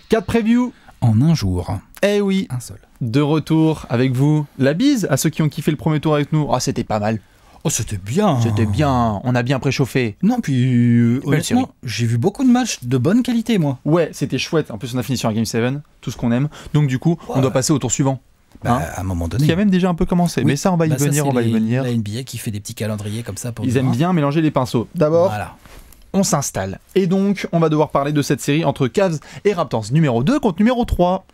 4 previews en un jour. Eh oui, Un seul. de retour avec vous. La bise à ceux qui ont kiffé le premier tour avec nous. Ah, c'était pas mal. Oh, c'était bien. C'était bien, on a bien préchauffé. Non, puis Belle série. honnêtement, j'ai vu beaucoup de matchs de bonne qualité, moi. Ouais, c'était chouette. En plus, on a fini sur un Game 7, tout ce qu'on aime. Donc du coup, on doit passer au tour suivant. Bah, à un moment donné. Qui a même déjà un peu commencé. Oui. Mais ça, on va y Bah, ça, venir, c'est on va y venir. La NBA qui fait des petits calendriers comme ça pour Ils nous, aiment hein. bien mélanger les pinceaux. D'abord, Voilà. on s'installe. Et donc, on va devoir parler de cette série entre Cavs et Raptors. Numéro 2 contre numéro 3.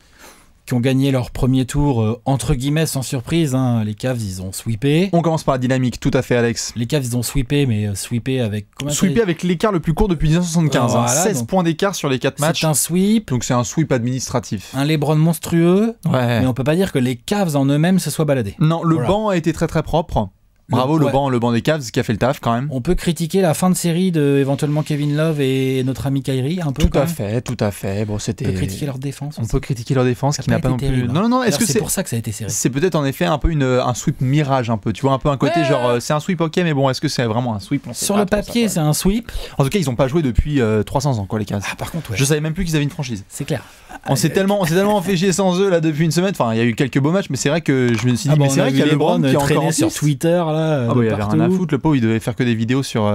Qui ont gagné leur premier tour, entre guillemets, sans surprise. Hein. Les Cavs, ils ont sweepé. On commence par la dynamique, tout à fait, Alex. Les Cavs, ils ont sweepé, mais sweepé avec... Sweepé avec l'écart le plus court depuis 1975. Voilà, 16 donc, points d'écart sur les 4 matchs. c'est un sweep. Donc c'est un sweep administratif. Un LeBron monstrueux. Ouais. Mais on peut pas dire que les Cavs en eux-mêmes se soient baladés. Non, le Voilà. banc a été très très propre. Bravo, ouais. le banc des Cavs qui a fait le taf quand même. On peut critiquer la fin de série de éventuellement Kevin Love et notre ami Kyrie un peu. Tout quand à même. fait, tout à fait. Bon, c'était. On peut critiquer leur défense. On aussi. peut critiquer leur défense Ça a qui n'a pas pas non été plus. terrible, Non, non, non. Est-ce que c'est pour ça que ça a été serré. c'est peut-être en effet un peu un sweep mirage un peu. Tu vois un peu un côté Ouais. genre c'est un sweep ok, mais bon, est-ce que c'est vraiment un sweep? On sait Sur pas le trop, papier, ça, c'est un sweep. En tout cas, ils n'ont pas joué depuis 300 ans quoi les Cavs. Ah, par contre, ouais. Je savais même plus qu'ils avaient une franchise. C'est clair. On s'est tellement fait chier sans eux là depuis une semaine. Enfin, il y a eu quelques beaux matchs, mais c'est vrai que je me suis dit, mais c'est vrai qu'il y a LeBron qui est encore en sur piste. Twitter là. Ah bah, il avait rien à foutre, le pauvre, il devait faire que des vidéos sur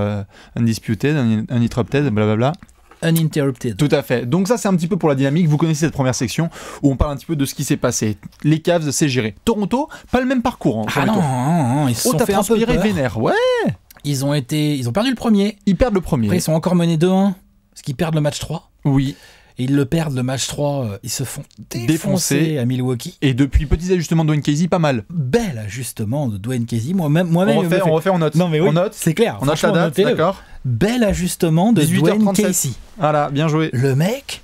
Undisputed, Uninterrupted, blablabla. Uninterrupted. Tout à fait. Donc ça, c'est un petit peu pour la dynamique. Vous connaissez cette première section où on parle un petit peu de ce qui s'est passé. Les Cavs, c'est géré. Toronto, pas le même parcours. Ah non, ils se Oh, sont t'as fait un peu transpiré peur. vénère. Ouais, Ils ont perdu le premier. ils perdent le premier. Après, ils sont encore menés 2-1. Parce qu'ils perdent le match 3. Oui. Et ils le perdent le match 3. Ils se font défoncer à Milwaukee. Et depuis, petits ajustements de Dwayne Casey, pas mal. Bel ajustement de Dwayne Casey. Moi-même, On refait, on note. Non mais oui, On note. c'est clair. On note la Franchement, date, notez-le. d'accord. Bel ajustement de 18h37. Dwayne Casey. Voilà, bien joué. Le mec,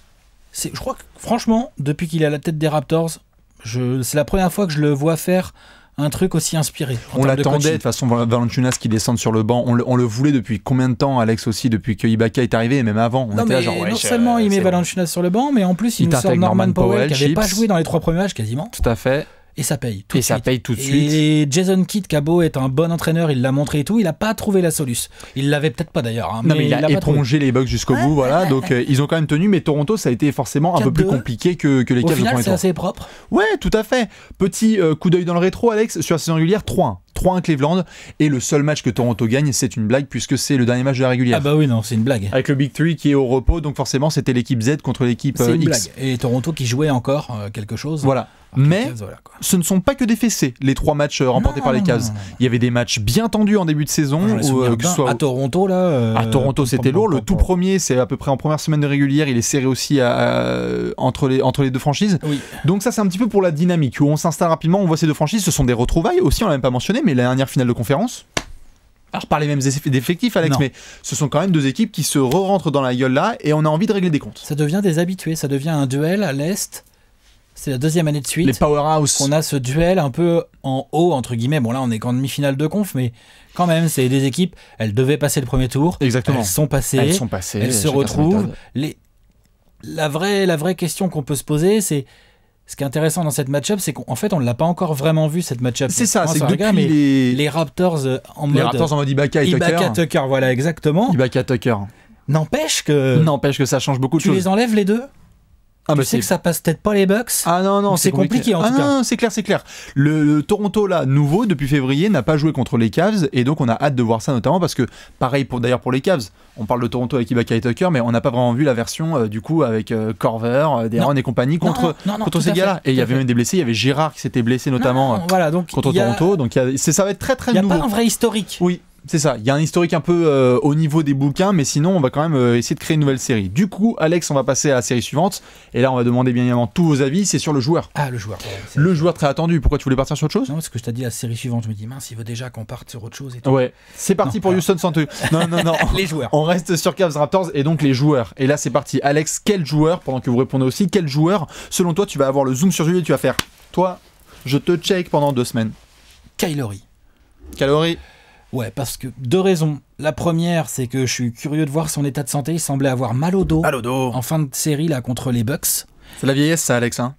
je crois que franchement, depuis qu'il est à la tête des Raptors, c'est la première fois que je le vois faire un truc aussi inspiré. On l'attendait, de toute façon, Valanciunas qui descende sur le banc, on le voulait depuis combien de temps, Alex aussi, depuis que Ibaka est arrivé, et même avant. On Non, était mais là genre, non seulement il met Valanciunas sur le banc, mais en plus il nous sort t'intègre Norman Powell qui n'avait pas Chips. joué dans les 3 premiers matchs quasiment. Tout à fait. Et ça paye tout Et de ça suite. paye tout de suite. Et Jason Kidd, qui a beau être un bon entraîneur, il l'a montré et tout, il n'a pas trouvé la solution. Il l'avait peut-être pas d'ailleurs. Hein, Non, mais il a l'a pas trouvé. épongé les Bucks jusqu'au bout, voilà. Donc ils ont quand même tenu, mais Toronto, ça a été forcément un peu plus 4-2. compliqué que les Au Cavs. final, c'est assez propre. Ouais, tout à fait. Petit coup d'œil dans le rétro, Alex, sur la saison régulière, 3-1. 3-1 Cleveland. Et le seul match que Toronto gagne, c'est une blague, puisque c'est le dernier match de la régulière. Ah bah oui, non, c'est une blague. Avec le Big 3 qui est au repos, donc forcément, c'était l'équipe Z contre l'équipe C'est une X. blague. Et Toronto qui jouait encore quelque chose. Voilà. Alors que Mais les Cavs, voilà, quoi. ce ne sont pas que des fessées, les 3 matchs remportés Non, par les non, Cavs. non, non. Il y avait des matchs bien tendus en début de saison. J'en ai où, souvenir que d'un. ce soit À Toronto, là. à Toronto, c'était lourd. Le tout premier, c'est à peu près en première semaine de régulière. Il est serré aussi entre les deux franchises. Oui. Donc ça, c'est un petit peu pour la dynamique où on s'installe rapidement. On voit ces deux franchises. Ce sont des retrouvailles aussi. On l'a même pas mentionné, mais la dernière finale de conférence. Alors par les mêmes effectifs, Alex, Non. mais ce sont quand même deux équipes qui se re-rentrent dans la gueule là, et on a envie de régler des comptes. Ça devient des habitués. Ça devient un duel à l'Est. C'est la deuxième année de suite. Les powerhouse. On a ce duel un peu en haut, entre guillemets. Bon, là, on est qu'en demi-finale de conf, mais quand même, c'est des équipes. Elles devaient passer le premier tour. Exactement. Elles sont passées. Elles sont passées. Elles se chacun sa retrouvent. méthode. La vraie question qu'on peut se poser, c'est. Ce qui est intéressant dans cette match-up, c'est qu'en fait, on ne l'a pas encore vraiment vu, cette match-up. C'est ça, Moi, c'est que regarde, depuis mais les Raptors en les mode. Raptors en mode Ibaka et Ibaka Tucker. Tucker, voilà, exactement. Ibaka Tucker. N'empêche que. N'empêche que ça change beaucoup de Tu choses. les enlèves les deux. Ah Tu bah sais que ça passe peut-être pas les Bucks. Ah non, non, Donc c'est compliqué, en tout cas. Non, c'est clair, c'est clair. Le Toronto, là, nouveau, depuis février, n'a pas joué contre les Cavs, et donc on a hâte de voir ça, notamment parce que, pareil d'ailleurs pour les Cavs, on parle de Toronto avec Ibaka et Tucker, mais on n'a pas vraiment vu la version, du coup, avec Corver, De'Aaron et compagnie contre tout ces à gars-là. fait, Et il y tout à avait fait. même des blessés, il y avait Gérard qui s'était blessé notamment Voilà, donc contre il y a- Toronto, donc ça va être très très Il n'y a nouveau. pas un vrai historique. Oui, c'est ça. Il y a un historique un peu au niveau des bouquins, mais sinon, on va quand même essayer de créer une nouvelle série. Du coup, Alex, on va passer à la série suivante. Et là, on va demander bien évidemment tous vos avis. C'est sur le joueur. Ah, le joueur. Ouais, Le joueur très attendu. Pourquoi tu voulais partir sur autre chose? Non, parce que je t'ai dit la série suivante, je me dis, mince, il veut déjà qu'on parte sur autre chose et tout. Ouais. C'est parti Non, pour alors. Houston sans te... Non, non, non. Les joueurs. On reste sur Cavs Raptors et donc les joueurs. Et là, c'est parti. Alex, quel joueur, pendant que vous répondez aussi, quel joueur, selon toi, tu vas avoir le zoom sur lui et tu vas faire, toi, je te check pendant 2 semaines. Kylori. Calories. Ouais, parce que 2 raisons. La première, c'est que je suis curieux de voir son état de santé. Il semblait avoir mal au dos Alodo. en fin de série là contre les Bucks. C'est la vieillesse, ça, Alex. Hein.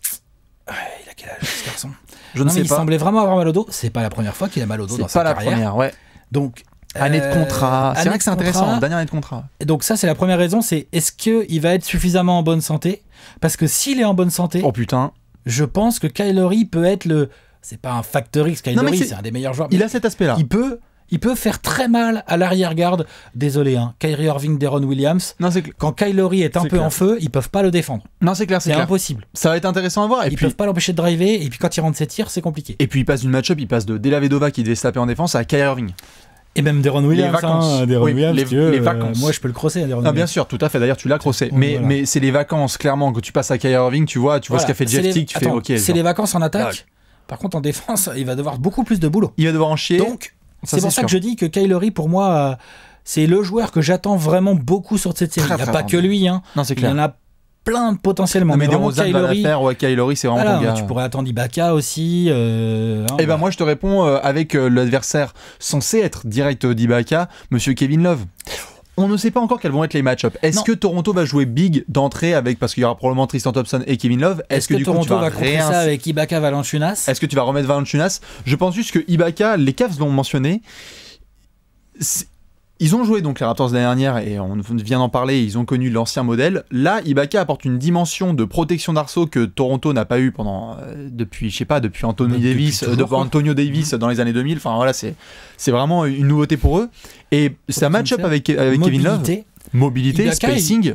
Il a quel âge ce garçon? Je ne Non, mais sais il pas. semblait vraiment avoir mal au dos. C'est pas la première fois qu'il a mal au dos dans C'est sa pas la carrière. première, ouais. Donc, Année de contrat. C'est vrai que c'est intéressant. Dernière année de contrat. Et donc ça, c'est la première raison. C'est est-ce qu'il va être suffisamment en bonne santé? Parce que s'il est en bonne santé, oh putain, je pense que Kylori peut être le. C'est pas un factor X. Kylori, c'est un des meilleurs joueurs. Il a cet aspect-là. Il peut faire très mal à l'arrière-garde. Désolé, hein. Kyrie Irving, Deron Williams. Non, quand Kylori est un peu en feu, ils peuvent pas le défendre. Non, c'est clair, c'est impossible. Ça va être intéressant à voir. Ils peuvent pas l'empêcher de driver. Et puis quand il rentre ses tirs, c'est compliqué. Et puis il passe d'une match-up, il passe de Della Vedova qui devait se taper en défense à Kyrie Irving. Et même Deron Williams. Les vacances. Les vacances. Moi, je peux le crosser. Deron Williams. Bien sûr, tout à fait. D'ailleurs, tu l'as crossé. Mais c'est les vacances, clairement. Quand tu passes à Kyrie Irving, tu vois ce qu'a fait Jeff Teague. Tu fais OK. C'est les vacances en attaque. Par contre, en défense, il va devoir beaucoup plus de boulot. Il va devoir en chier. Donc, c'est pour ça que je dis que Kylori, pour moi, c'est le joueur que j'attends vraiment beaucoup sur cette série. Il n'y a pas que lui. Hein. Non, c'est clair. Il y en a plein potentiellement. Mais DeRozan va la faire. Ouais, Kylori, c'est vraiment ton gars. Tu pourrais attendre Ibaka aussi. Et ben moi, je te réponds avec l'adversaire censé être direct d'Ibaka, Monsieur Kevin Love. On ne sait pas encore quels vont être les match-ups. Est-ce que Toronto va jouer big d'entrée parce qu'il y aura probablement Tristan Thompson et Kevin Love? Est-ce que du Toronto coup, va contrer ça avec Ibaka Valanciunas? Est-ce que tu vas remettre Valanciunas? Je pense juste que Ibaka, les Cavs l'ont mentionné. Ils ont joué donc les Raptors l'année dernière et on vient d'en parler, ils ont connu l'ancien modèle. Là, Ibaka apporte une dimension de protection d'arceau que Toronto n'a pas eu depuis Antonio Davis dans les années 2000. Enfin voilà, c'est vraiment une nouveauté pour eux. Et c'est un match-up avec Kevin Love. Mobilité, Ibaka, spacing.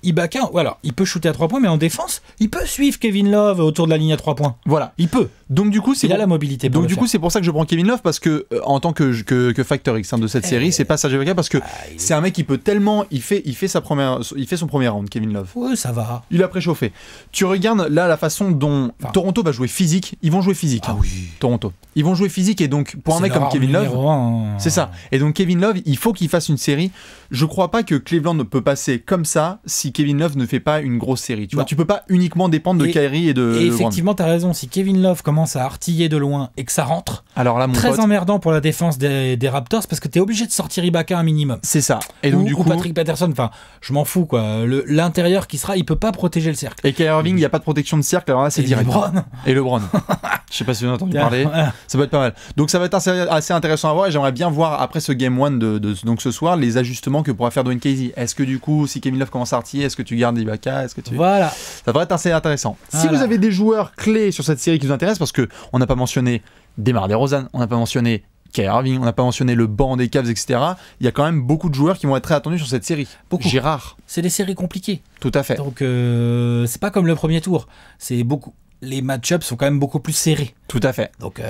Ibaka, voilà, il peut shooter à 3 points, mais en défense, il peut suivre Kevin Love autour de la ligne à 3 points. Voilà. Il peut. Donc du coup, il a la mobilité. Donc du coup, c'est pour ça que je prends Kevin Love parce que en tant que factor X de cette série, c'est pas Serge Ibaka parce que c'est un mec qui peut tellement, il fait son premier round, Kevin Love. Ouais, ça va. Il a préchauffé. Tu regardes là la façon dont Toronto va jouer physique. Ils vont jouer physique. Ah oui. Toronto. Ils vont jouer physique et donc pour un mec comme Kevin Love, c'est ça. Et donc Kevin Love, il faut qu'il fasse une série. Je crois pas que Cleveland ne peut passer comme ça si Kevin Love ne fait pas une grosse série. Tu vois, tu peux pas uniquement dépendre de Kyrie et de. Et effectivement, t'as raison. Si Kevin Love commence à artiller de loin et que ça rentre, alors là, très emmerdant pour la défense des Raptors parce que t'es obligé de sortir Ibaka un minimum. C'est ça. Et donc du coup, Patrick Patterson. Enfin, je m'en fous quoi. L'intérieur qui sera, il peut pas protéger le cercle. Et Kyrie Irving, il y a pas de protection de cercle. Alors là, c'est direct. Et LeBron. Je sais pas si vous avez entendu parler. Ça va être pas mal. Donc ça va être assez intéressant à voir. Et j'aimerais bien voir après ce game 1 donc ce soir les ajustements que pourra faire Dwayne Casey. Est-ce que du coup, si Kevin Love commence à artiller, est-ce que tu gardes Ibaka? Voilà. Ça devrait être assez intéressant. Si vous avez des joueurs clés sur cette série qui vous intéressent, parce que on n'a pas mentionné DeMar DeRozan, on n'a pas mentionné Kyrie Irving, on n'a pas mentionné le banc des Cavs, etc. Il y a quand même beaucoup de joueurs qui vont être très attendus sur cette série. Beaucoup. Girard. C'est des séries compliquées. Tout à fait. Donc c'est pas comme le premier tour. C'est beaucoup. Les match-ups sont quand même beaucoup plus serrés. Tout à fait. Donc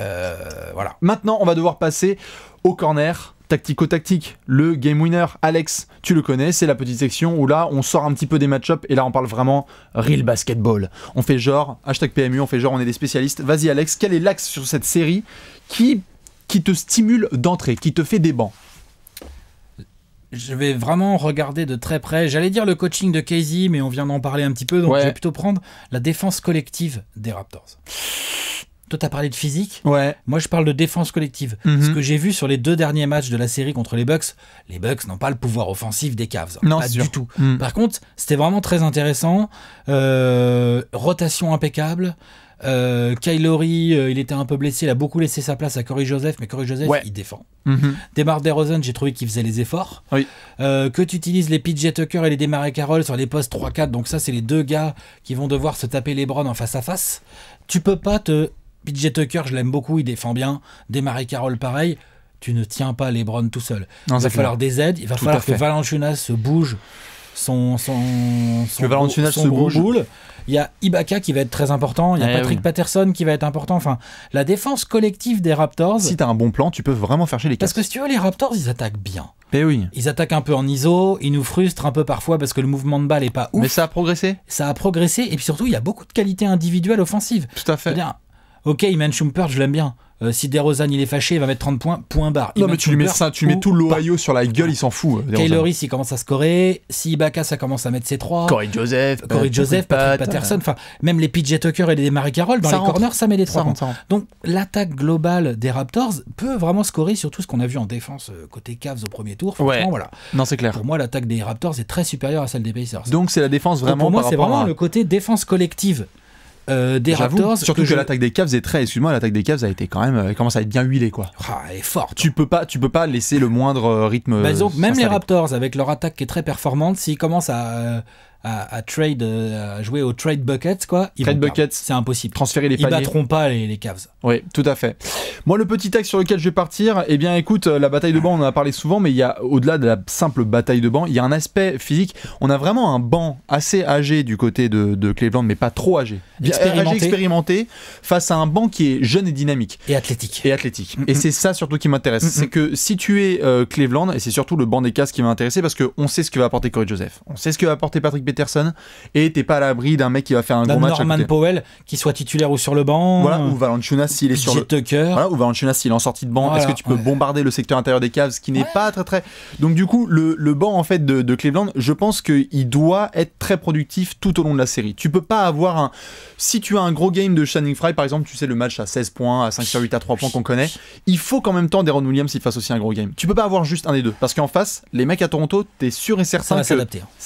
voilà. Maintenant, on va devoir passer au corner. Tactico-tactique, le game winner, Alex, tu le connais, c'est la petite section où là on sort un petit peu des match-up et là on parle vraiment real basketball. On fait genre, #PMU, on fait genre on est des spécialistes. Vas-y Alex, quel est l'axe sur cette série qui te stimule d'entrée, qui te fait des bancs? Je vais vraiment regarder de très près. J'allais dire le coaching de Casey, mais on vient d'en parler un petit peu, donc je vais plutôt prendre la défense collective des Raptors. Toi, t'as parlé de physique. Ouais. Moi, je parle de défense collective. Ce que j'ai vu sur les 2 derniers matchs de la série contre les Bucks n'ont pas le pouvoir offensif des Cavs. Non, pas du tout. Par contre, c'était vraiment très intéressant. Rotation impeccable. Kylori, il était un peu blessé, il a beaucoup laissé sa place à Corey Joseph, mais Corey Joseph, il défend. DeMar DeRozan, j'ai trouvé qu'il faisait les efforts. Oui. Que tu utilises les PJ Tucker et les DeMar Carroll sur les postes 3-4, donc ça, c'est les 2 gars qui vont devoir se taper les LeBron en face à face. Tu peux pas PJ Tucker, je l'aime beaucoup, il défend bien. DeMar Carroll, pareil. Tu ne tiens pas LeBron tout seul. Il va falloir des aides, il va falloir que Valanciunas se bouge son gros boule. Il y a Ibaka qui va être très important, il y a Patrick Patterson qui va être important. Enfin, la défense collective des Raptors. Si t'as un bon plan, tu peux vraiment faire chier les Cavs. Parce que si tu veux, les Raptors, ils attaquent bien. Mais oui. Ils attaquent un peu en ISO, ils nous frustrent un peu parfois parce que le mouvement de balle est pas ouf. Mais ça a progressé. Ça a progressé et puis surtout, il y a beaucoup de qualités individuelles offensives. Tout à fait. Ok, Iman Shumpert, je l'aime bien. Si DeRozan il est fâché, il va mettre 30 points, point barre. Non, mais tu lui mets tout l'Ohio sur la gueule, il s'en fout. Kylori, s'il commence à scorer. Si Ibaka, ça commence à mettre ses 3. Corey Joseph, Patrick Patterson. Enfin, même les PJ Tucker et les DeMar Carroll, dans les corners, ça met les 3 points. Donc, l'attaque globale des Raptors peut vraiment scorer sur tout ce qu'on a vu en défense côté Cavs au premier tour. Voilà. Non, c'est clair. Pour moi, l'attaque des Raptors est très supérieure à celle des Pacers. Donc, c'est la défense vraiment. Pour moi, c'est vraiment le côté défense collective des J'avoue, Raptors. surtout que l'attaque des Cavs est très, excuse-moi, l'attaque des Cavs a été quand même, elle commence à être bien huilée quoi. Elle est forte. Tu peux pas laisser le moindre rythme. Donc, même les s'installer. Raptors, avec leur attaque qui est très performante, s'ils commencent à trade, à jouer au trade bucket, quoi, ils Trade vont perdre. buckets. C'est impossible. Transférer les Ils paniers. battront pas les Cavs. Oui, tout à fait. Moi, le petit axe sur lequel je vais partir, eh bien, écoute, la bataille de banc, on en a parlé souvent, mais il y a, au-delà de la simple bataille de banc, il y a un aspect physique. On a vraiment un banc assez âgé du côté de Cleveland, mais pas trop âgé. Expérimenté, face à un banc qui est jeune et dynamique. Et athlétique. Et c'est ça surtout qui m'intéresse. C'est que si tu es Cleveland, et c'est surtout le banc des Cavs qui m'a intéressé, parce qu'on sait ce que va apporter Corey Joseph, on sait ce que va apporter Patrick Peterson, et t'es pas à l'abri d'un mec qui va faire un gros match. Norman Powell, qui soit titulaire ou sur le banc. Voilà, ou Valanciunas s'il est sur le... Tucker. Voilà, ou Valanciunas s'il est en sortie de banc. Voilà, est-ce que tu peux bombarder le secteur intérieur des Cavs, qui n'est pas très... Donc du coup, le banc en fait de Cleveland, je pense qu'il doit être très productif tout au long de la série. Tu peux pas avoir un... Si tu as un gros game de Channing Frye, par exemple, tu sais le match à 16 points, à 5 sur 8, à 3 points qu'on connaît, il faut qu'en même temps Deron Williams il fasse aussi un gros game. Tu peux pas avoir juste un des deux, parce qu'en face, les mecs à Toronto, t'es sûr et certain que ça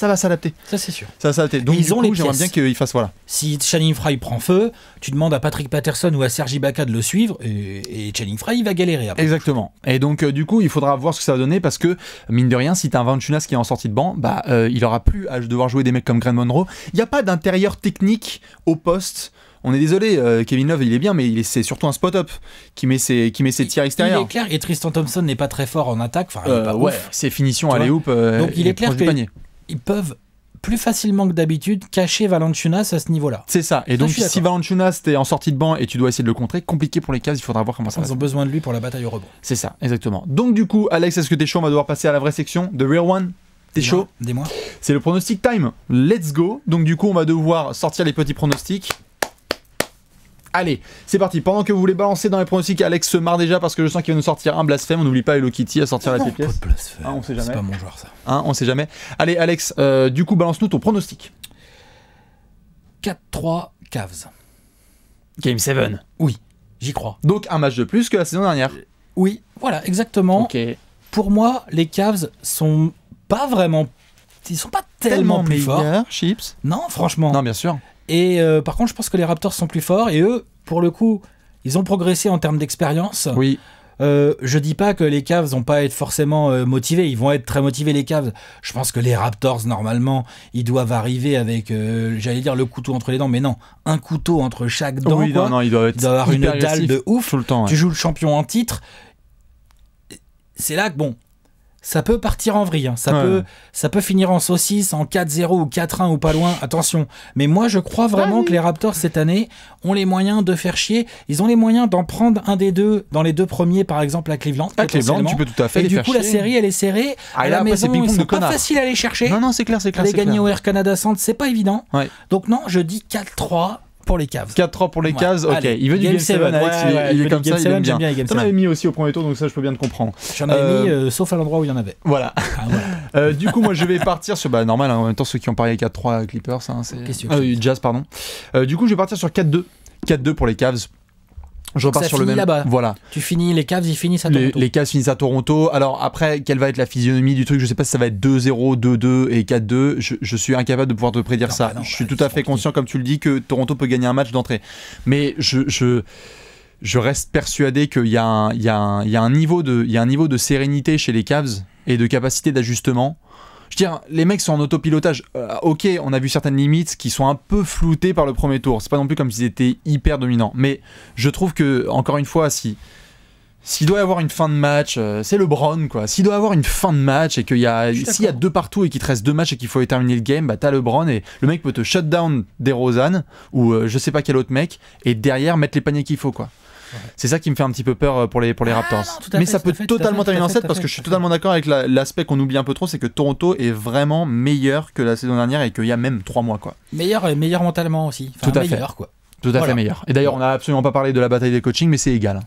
va s'adapter. Ça c'est sûr. Ça va s'adapter. Donc du coup, j'aimerais bien qu'ils fassent voilà. Si Channing Frye prend feu, tu demandes à Patrick Patterson ou à Serge Ibaka de le suivre, et Channing Frye il va galérer après. Exactement. Et donc du coup, il faudra voir ce que ça va donner, parce que mine de rien, si t'as un Valanciunas qui est en sortie de banc, bah il aura plus à devoir jouer des mecs comme Grant Monroe. Il y a pas d'intérieur technique au poste. On est désolé, Kevin Love il est bien, mais c'est surtout un spot-up qui met ses tirs extérieurs. Il est clair, et Tristan Thompson n'est pas très fort en attaque. Enfin, il est pas ouf. Ses finitions à l'alley-oop. Donc il est clair qu'ils peuvent plus facilement que d'habitude cacher Valanciunas à ce niveau-là. C'est ça. Et donc si Valanciunas t'es en sortie de banc et tu dois essayer de le contrer, compliqué pour les Cavs, il faudra voir comment ça va. Ils ont besoin de lui pour la bataille au rebond. C'est ça, exactement. Donc du coup, Alex, est-ce que t'es chaud? On va devoir passer à la vraie section, The Real One. T'es chaud? Dis-moi. C'est le pronostic time. Let's go. Donc du coup, on va devoir sortir les petits pronostics. Allez, c'est parti. Pendant que vous voulez balancer dans les pronostics, Alex se marre déjà parce que je sens qu'il va nous sortir un blasphème. On n'oublie pas Hello Kitty à sortir la pièce. On sait jamais. C'est pas mon genre ça. On sait jamais. Allez, Alex, du coup, balance-nous ton pronostic. 4-3 Cavs. Game 7. Oui, j'y crois. Donc un match de plus que la saison dernière. Oui, voilà, exactement. Ok. Pour moi, les Cavs sont pas vraiment... Ils sont pas tellement plus forts. Chips. Non, franchement. Non, bien sûr. Et par contre, je pense que les Raptors sont plus forts. Et eux, pour le coup, ils ont progressé en termes d'expérience. Oui. Je dis pas que les Cavs vont pas être forcément motivés. Ils vont être très motivés, les Cavs. Je pense que les Raptors, normalement, ils doivent arriver avec, j'allais dire le couteau entre les dents, mais non, un couteau entre chaque dent. Oui, quoi. non, ils doivent avoir une dalle de ouf. Tout le temps. Ouais. Tu joues le champion en titre. C'est là que, bon, ça peut partir en vrille. Hein. Ça peut finir en saucisse, en 4-0 ou 4-1 ou pas loin. Attention. Mais moi, je crois vraiment que les Raptors, cette année, ont les moyens de faire chier. Ils ont les moyens d'en prendre un des deux dans les deux premiers, par exemple, à Cleveland. À Cleveland, tu peux tout à fait les faire chier. Et du coup, la série, elle est serrée. À la maison, c'est pas facile à aller chercher. Non, c'est clair. Aller gagner au Air Canada Centre, c'est pas évident. Ouais. Donc non, je dis 4-3. Pour les Cavs. 4-3 pour les Cavs, ok. Allez, il veut du Game 7, Alex, il est comme ça, il aime bien. T'en avais mis aussi au premier tour, donc ça je peux bien te comprendre. J'en avais mis, sauf à l'endroit où il y en avait. Voilà. Du coup, moi je vais partir sur, normal, hein, en même temps ceux qui ont parié 4-3 Clippers, hein, c'est... Jazz, pardon. Du coup, je vais partir sur 4-2. 4-2 pour les Cavs. Je repars sur le même. Là-bas. Voilà. Tu finis, les Cavs, ils finissent à Toronto. Les Cavs finissent à Toronto. Alors après, quelle va être la physionomie du truc? Je sais pas si ça va être 2-0, 2-2 et 4-2. Je suis incapable de pouvoir te prédire ça. Je suis tout à fait conscient, comme tu le dis, que Toronto peut gagner un match d'entrée. Mais je reste persuadé qu'il y a un niveau de sérénité chez les Cavs et de capacité d'ajustement. Je veux dire, les mecs sont en autopilotage. Ok, on a vu certaines limites qui sont un peu floutées par le premier tour. C'est pas non plus comme s'ils étaient hyper dominants. Mais je trouve que, encore une fois, s'il doit y avoir une fin de match, c'est LeBron, quoi. S'il doit y avoir une fin de match et s'il y a 2 partout et qu'il te reste 2 matchs et qu'il faut terminer le game, t'as LeBron et le mec peut te shut down DeRozan ou je sais pas quel autre mec et derrière mettre les paniers qu'il faut, quoi. Ouais. C'est ça qui me fait un petit peu peur pour les Raptors. Mais ça peut totalement terminer en 7 parce que je suis totalement d'accord avec l'aspect qu'on oublie un peu trop, c'est que Toronto est vraiment meilleur que la saison dernière et qu'il y a même 3 mois, quoi. Meilleur mentalement aussi. Enfin, tout à fait. Quoi. Tout à fait meilleur. Et d'ailleurs, on n'a absolument pas parlé de la bataille des coachings, mais c'est égal.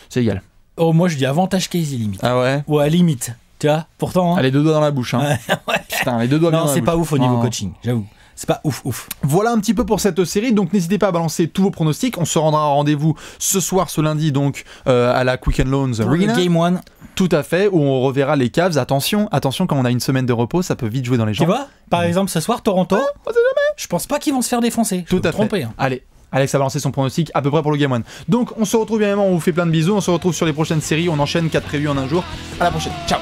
C'est égal. Oh, moi je dis avantage Casey limite. Ah ouais? Ouais, limite. Tu vois, pourtant. Hein. Les 2 doigts dans la bouche. Hein. Ouais. Putain, les 2 doigts bien dans la bouche. Non, c'est pas ouf au niveau coaching, j'avoue. c'est pas ouf. Voilà un petit peu pour cette série, donc n'hésitez pas à balancer tous vos pronostics. On se rendra en rendez-vous ce soir, ce lundi, donc à la Quicken Loans Arena. Game 1. Tout à fait, où on reverra les Cavs. Attention, quand on a une semaine de repos, ça peut vite jouer dans les jambes. Tu vois, par exemple, ce soir, Toronto, je pense pas qu'ils vont se faire défoncer. Tout à fait. Tromper. Allez, Alex a balancé son pronostic à peu près pour le Game 1. Donc on se retrouve évidemment, on vous fait plein de bisous, on se retrouve sur les prochaines séries, on enchaîne 4 prévus en un jour. À la prochaine, ciao.